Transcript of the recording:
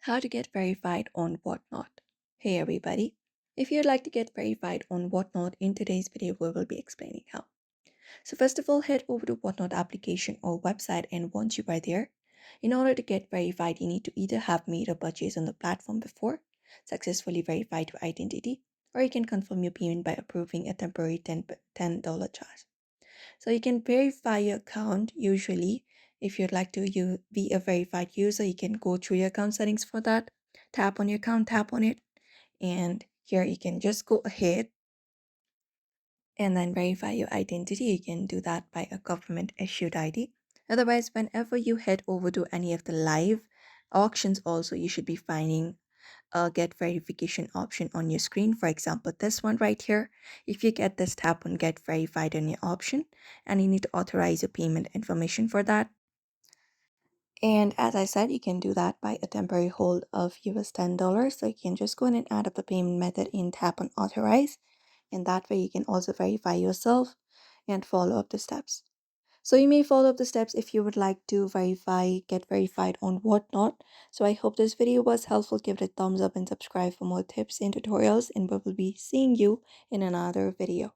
How to get verified on Whatnot. Hey everybody, if you'd like to get verified on Whatnot, in today's video we will be explaining how. So first of all, head over to Whatnot application or website, and once you are there, in order to get verified, you need to either have made a purchase on the platform before, successfully verified your identity, or you can confirm your payment by approving a temporary $10 charge. So you can verify your account. Usually, if you'd like to be a verified user, you can go through your account settings for that. Tap on your account, tap on it, and here you can just go ahead and then verify your identity. You can do that by a government issued ID. Otherwise, whenever you head over to any of the live auctions, also you should be finding a get verification option on your screen. For example, this one right here. If you get this, tap on get verified on your option, and you need to authorize your payment information for that. And as I said, you can do that by a temporary hold of US $10. So you can just go in and add up the payment method and tap on authorize. And that way you can also verify yourself and follow up the steps. So you may follow up the steps if you would like to get verified on Whatnot. So I hope this video was helpful. Give it a thumbs up and subscribe for more tips and tutorials. And we will be seeing you in another video.